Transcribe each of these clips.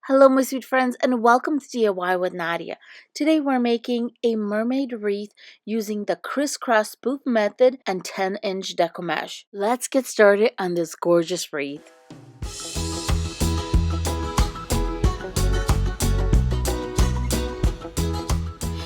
Hello my sweet friends and welcome to DIY with Nadia. Today we're making a mermaid wreath using the Criss Cross Poof method and 10-inch Deco mesh. Let's get started on this gorgeous wreath.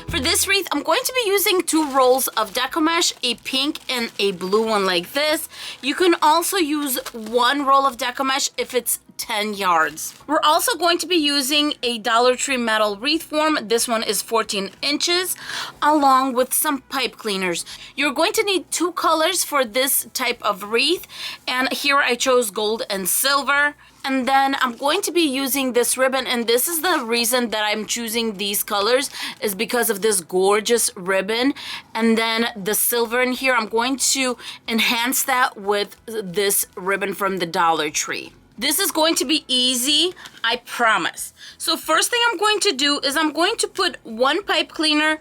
For this wreath, I'm going to be using 2 rolls of Deco mesh, a pink and a blue one like this. You can also use 1 roll of Deco mesh if it's 10 yards. We're also going to be using a Dollar Tree metal wreath form. This one is 14 inches, along with some pipe cleaners. You're going to need 2 colors for this type of wreath, and here I chose gold and silver. And then I'm going to be using this ribbon, and this is the reason that I'm choosing these colors is because of this gorgeous ribbon. And then the silver in here, I'm going to enhance that with this ribbon from the Dollar Tree. This is going to be easy, I promise. So first thing I'm going to do is I'm going to put 1 pipe cleaner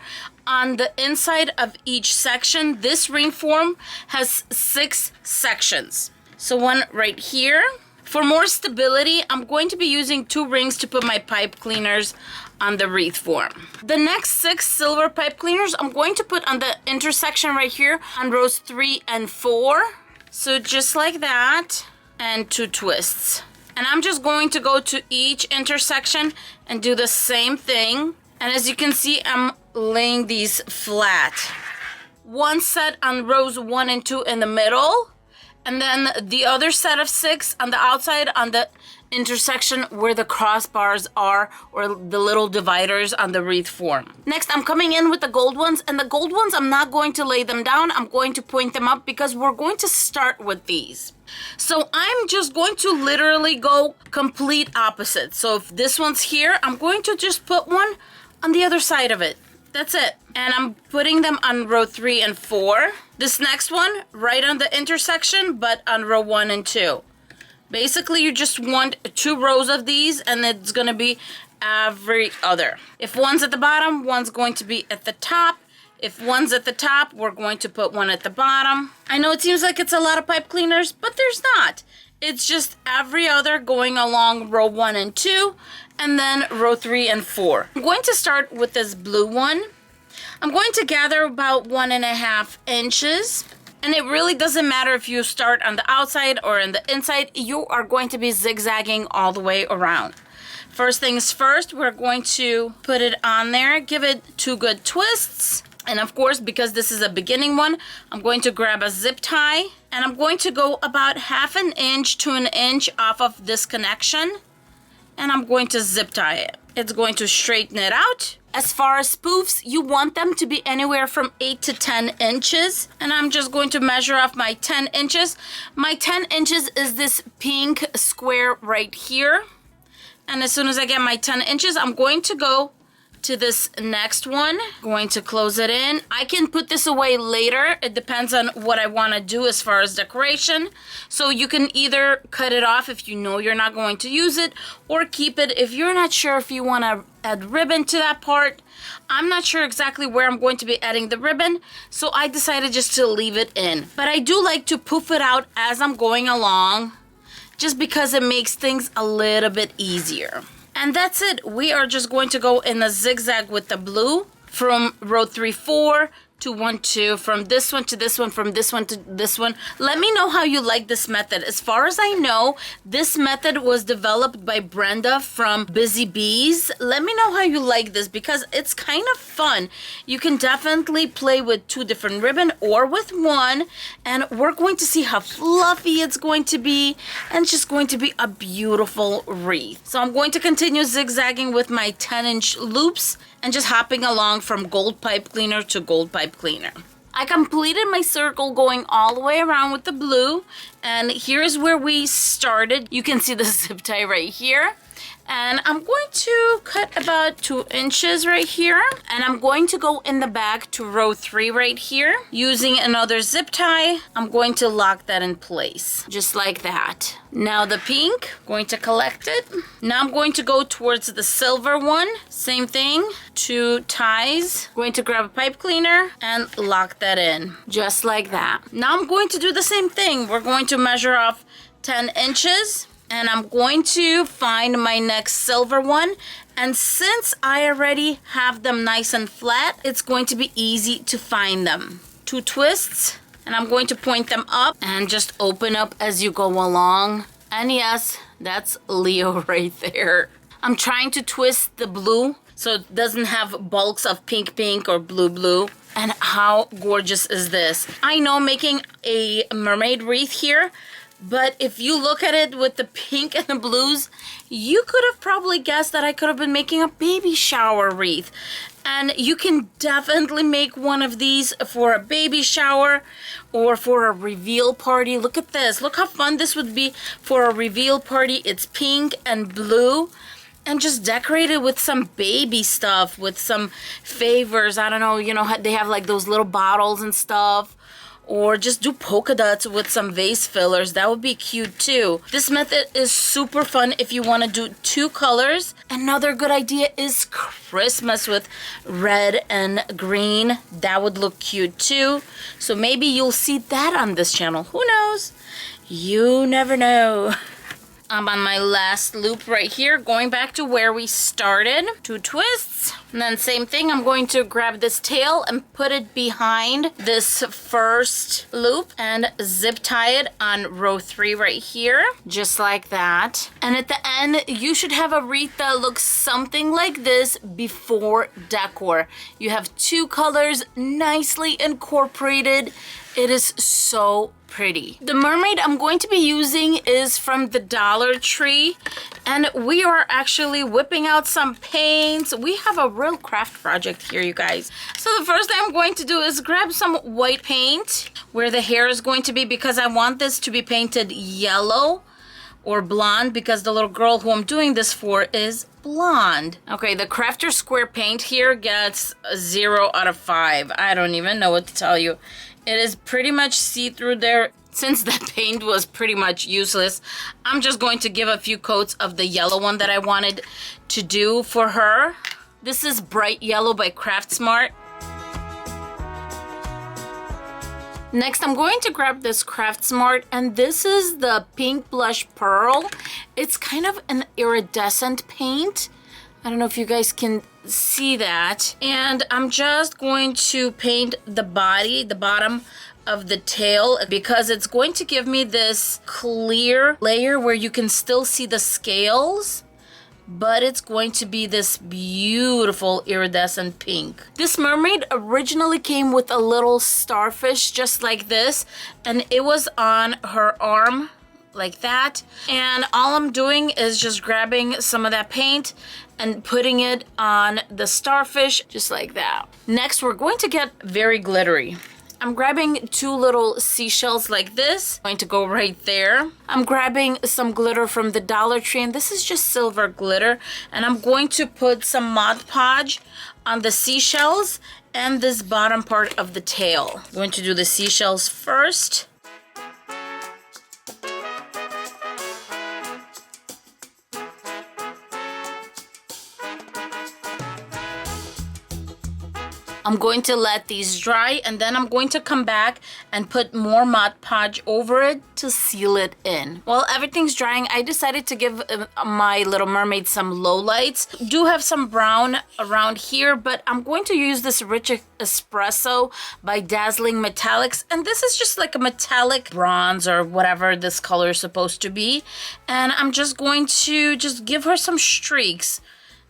on the inside of each section. This ring form has 6 sections. So 1 right here. For more stability, I'm going to be using 2 rings to put my pipe cleaners on the wreath form. The next 6 silver pipe cleaners I'm going to put on the intersection right here on rows 3 and 4. So just like that, and 2 twists. And I'm just going to go to each intersection and do the same thing. And as you can see, I'm laying these flat. 1 set on rows 1 and 2 in the middle. And then the other set of 6 on the outside on the intersection where the crossbars are, or the little dividers on the wreath form. Next, I'm coming in with the gold ones, and the gold ones, I'm not going to lay them down. I'm going to point them up because we're going to start with these. So I'm just going to literally go complete opposite. So if this one's here, I'm going to just put one on the other side of it. That's it. And I'm putting them on row 3 and 4. This next one, right on the intersection, but on row 1 and 2. Basically, you just want 2 rows of these, and it's going to be every other. If one's at the bottom, one's going to be at the top. If one's at the top, we're going to put one at the bottom. I know it seems like it's a lot of pipe cleaners, but there's not. It's just every other going along row 1 and 2, and then row 3 and 4. I'm going to start with this blue one. I'm going to gather about 1.5 inches. And it really doesn't matter if you start on the outside or on the inside. You are going to be zigzagging all the way around. First things first, we're going to put it on there, give it 2 good twists. And of course, because this is a beginning one, I'm going to grab a zip tie. And I'm going to go about 1/2 inch to 1 inch off of this connection. And I'm going to zip tie it. It's going to straighten it out. As far as spoofs, you want them to be anywhere from 8 to 10 inches. And I'm just going to measure off my 10 inches. My 10 inches is this pink square right here. And as soon as I get my 10 inches, I'm going to go to this next one. Going to close it in. I can put this away later. It depends on what I want to do as far as decoration. So you can either cut it off if you know you're not going to use it, or keep it if you're not sure if you want to add ribbon to that part. I'm not sure exactly where I'm going to be adding the ribbon, so I decided just to leave it in. But I do like to poof it out as I'm going along, just because it makes things a little bit easier. And that's it. We are just going to go in a zigzag with the blue from row 3, 4 to 1, 2, from this one to this one, from this one to this one. Let me know how you like this method. As far as I know, this method was developed by Brenda from Busy Bees. Let me know how you like this because it's kind of fun. You can definitely play with 2 different ribbon or with 1, and we're going to see how fluffy it's going to be, and it's just going to be a beautiful wreath. So I'm going to continue zigzagging with my 10-inch loops and just hopping along from gold pipe cleaner to gold pipe cleaner. I completed my circle going all the way around with the blue, and here's where we started. You can see the zip tie right here. And I'm going to cut about 2 inches right here. And I'm going to go in the back to row 3 right here. Using another zip tie, I'm going to lock that in place. Just like that. Now the pink, going to collect it. Now I'm going to go towards the silver one. Same thing, 2 ties. Going to grab a pipe cleaner and lock that in. Just like that. Now I'm going to do the same thing. We're going to measure off 10 inches. And I'm going to find my next silver one. And since I already have them nice and flat, it's going to be easy to find them. 2 twists, and I'm going to point them up and just open up as you go along. And yes, that's Leo right there. I'm trying to twist the blue so it doesn't have bulks of pink pink or blue blue. And how gorgeous is this? I know making a mermaid wreath here, but if you look at it with the pink and the blues, you could have probably guessed that I could have been making a baby shower wreath. And you can definitely make one of these for a baby shower or for a reveal party. Look at this. Look how fun this would be for a reveal party. It's pink and blue. And just decorate it with some baby stuff, with some favors. I don't know, you know, they have like those little bottles and stuff. Or just do polka dots with some vase fillers. That would be cute too. This method is super fun if you want to do 2 colors. Another good idea is Christmas with red and green. That would look cute too. So maybe you'll see that on this channel. Who knows? You never know. I'm on my last loop right here, going back to where we started. 2 twists, and then same thing. I'm going to grab this tail and put it behind this first loop and zip tie it on row 3 right here, just like that. And at the end, you should have a wreath that looks something like this before decor. You have 2 colors nicely incorporated. It is so pretty. The mermaid I'm going to be using is from the Dollar Tree, and we are actually whipping out some paints. We have a real craft project here, you guys. So the first thing I'm going to do is grab some white paint where the hair is going to be, because I want this to be painted yellow or blonde, because the little girl who I'm doing this for is blonde. Okay, the Crafter Square paint here gets a 0 out of 5. I don't even know what to tell you. It is pretty much see-through there. Since the paint was pretty much useless, I'm just going to give a few coats of the yellow one that I wanted to do for her. This is Bright Yellow by Craft Smart. Next, I'm going to grab this Craft Smart, and this is the Pink Blush Pearl. It's kind of an iridescent paint. I don't know if you guys can see that. And I'm just going to paint the body, the bottom of the tail, because it's going to give me this clear layer where you can still see the scales, but it's going to be this beautiful iridescent pink. This mermaid originally came with a little starfish just like this, and it was on her arm like that. And all I'm doing is just grabbing some of that paint and putting it on the starfish just like that. Next, we're going to get very glittery. I'm grabbing 2 little seashells like this. I'm going to go right there. I'm grabbing some glitter from the Dollar Tree, and this is just silver glitter. And I'm going to put some Mod Podge on the seashells and this bottom part of the tail. I'm going to do the seashells first. I'm going to let these dry, and then I'm going to come back and put more Mod Podge over it to seal it in. While everything's drying, I decided to give my little mermaid some low lights. Do have some brown around here, but I'm going to use this Rich Espresso by Dazzling Metallics, and this is just like a metallic bronze or whatever this color is supposed to be. And I'm just going to just give her some streaks.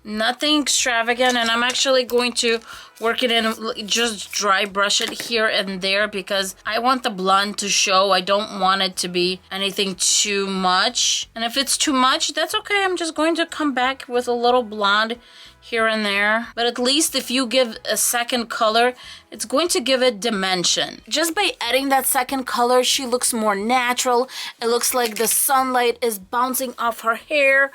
Nothing extravagant, and I'm actually going to work it in, just dry brush it here and there, because I want the blonde to show. I don't want it to be anything too much, and if it's too much, that's okay. I'm just going to come back with a little blonde here and there. But at least if you give a second color, it's going to give it dimension. Just by adding that second color, she looks more natural. It looks like the sunlight is bouncing off her hair,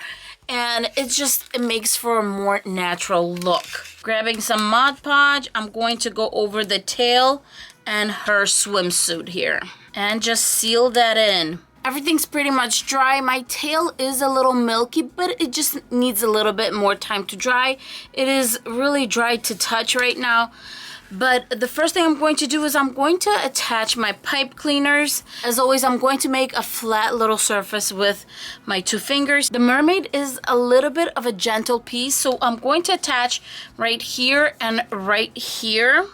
and it makes for a more natural look. Grabbing some Mod Podge, I'm going to go over the tail and her swimsuit here and just seal that in. Everything's pretty much dry. My tail is a little milky, but it just needs a little bit more time to dry. It is really dry to touch right now, But the first thing I'm going to do is I'm going to attach my pipe cleaners. As always, I'm going to make a flat little surface with my 2 fingers. The mermaid is a little bit of a gentle piece, so I'm going to attach right here and right here.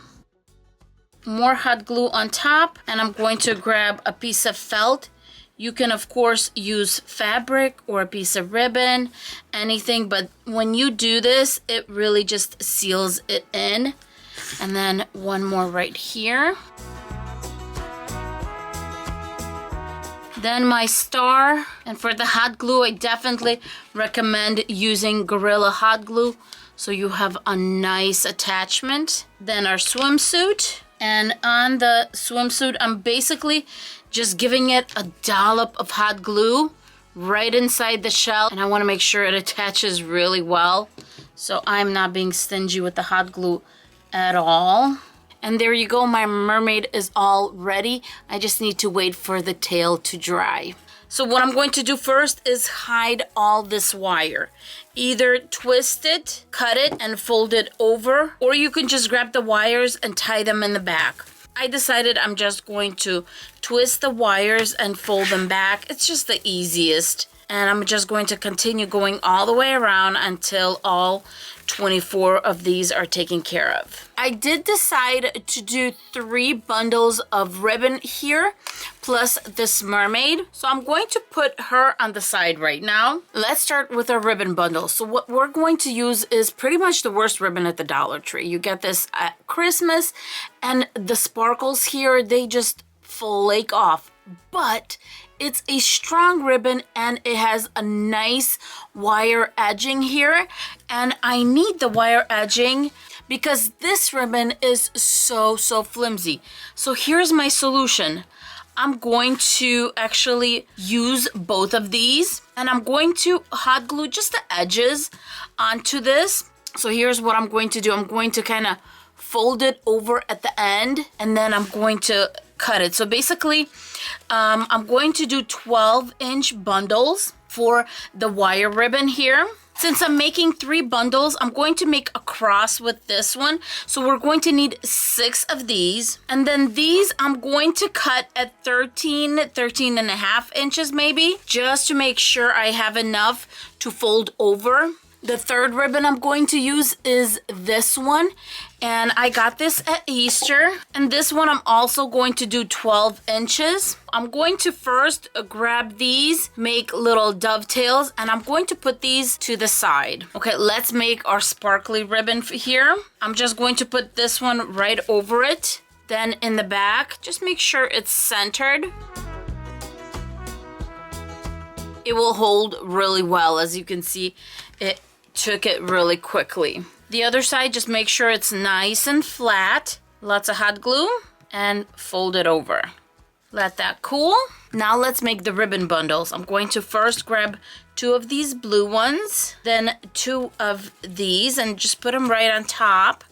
More hot glue on top, and I'm going to grab a piece of felt. You can, of course, use fabric or a piece of ribbon, anything, but when you do this, it really just seals it in. And then one more right here. Then my star, and for the hot glue, I definitely recommend using Gorilla Hot Glue so you have a nice attachment. Then our swimsuit, and on the swimsuit, I'm basically just giving it a dollop of hot glue right inside the shell, and I want to make sure it attaches really well, so I'm not being stingy with the hot glue at all. And there you go, my mermaid is all ready. I just need to wait for the tail to dry. So what I'm going to do first is hide all this wire. Either twist it, cut it, and fold it over, or you can just grab the wires and tie them in the back. I decided I'm just going to twist the wires and fold them back. It's just the easiest. And I'm just going to continue going all the way around until all 24 of these are taken care of. I did decide to do 3 bundles of ribbon here, plus this mermaid. So I'm going to put her on the side right now. Let's start with our ribbon bundle. So what we're going to use is pretty much the worst ribbon at the Dollar Tree. You get this at Christmas, and the sparkles here, they just flake off. But it's a strong ribbon and it has a nice wire edging here, and I need the wire edging because this ribbon is so flimsy. So here's my solution. I'm going to actually use both of these, and I'm going to hot glue just the edges onto this. So here's what I'm going to do. I'm going to kind of fold it over at the end, and then I'm going to cut it. So basically, I'm going to do 12-inch bundles for the wire ribbon here. Since I'm making 3 bundles, I'm going to make a cross with this one. So we're going to need 6 of these. And then these I'm going to cut at 13 and a half inches maybe, just to make sure I have enough to fold over. The third ribbon I'm going to use is this one, and I got this at Easter. And this one I'm also going to do 12 inches. I'm going to first grab these, make little dovetails, and I'm going to put these to the side. Okay, let's make our sparkly ribbon here. I'm just going to put this one right over it. Then in the back, just make sure it's centered. It will hold really well. As you can see, it took it really quickly. The other side, just make sure it's nice and flat. Lots of hot glue, and fold it over. Let that cool. Now let's make the ribbon bundles. I'm going to first grab 2 of these blue ones, then 2 of these, and just put them right on top,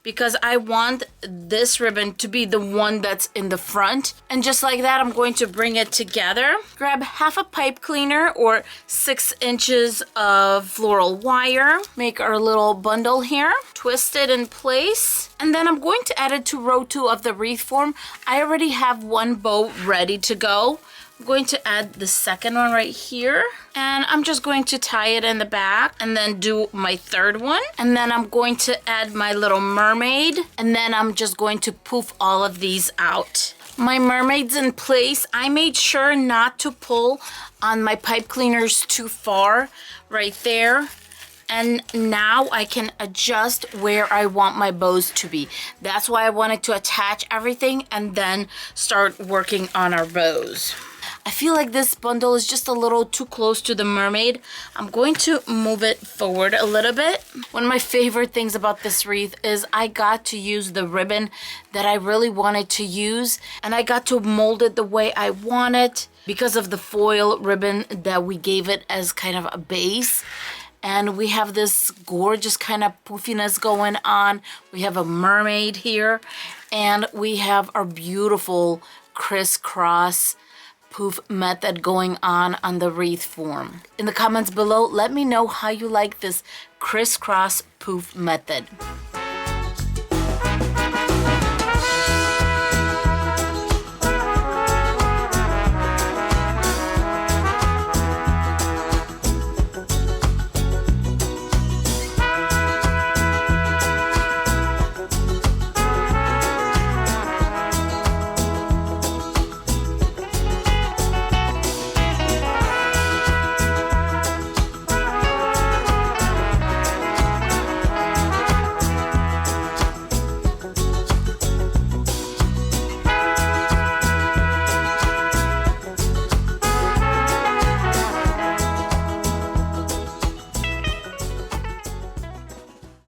because I want this ribbon to be the one that's in the front. And just like that, I'm going to bring it together. Grab half a pipe cleaner or 6 inches of floral wire. Make our little bundle here. Twist it in place. And then I'm going to add it to row 2 of the wreath form. I already have 1 bow ready to go. I'm going to add the second one right here, and I'm just going to tie it in the back and then do my third one. And then I'm going to add my little mermaid, and then I'm just going to poof all of these out. My mermaid's in place. I made sure not to pull on my pipe cleaners too far right there. And now I can adjust where I want my bows to be. That's why I wanted to attach everything and then start working on our bows. I feel like this bundle is just a little too close to the mermaid. I'm going to move it forward a little bit. One of my favorite things about this wreath is I got to use the ribbon that I really wanted to use, and I got to mold it the way I want it because of the foil ribbon that we gave it as kind of a base. And we have this gorgeous kind of poofiness going on. We have a mermaid here, and we have our beautiful Criss Cross Poof method going on the wreath form. In the comments below, let me know how you like this Criss Cross Poof method.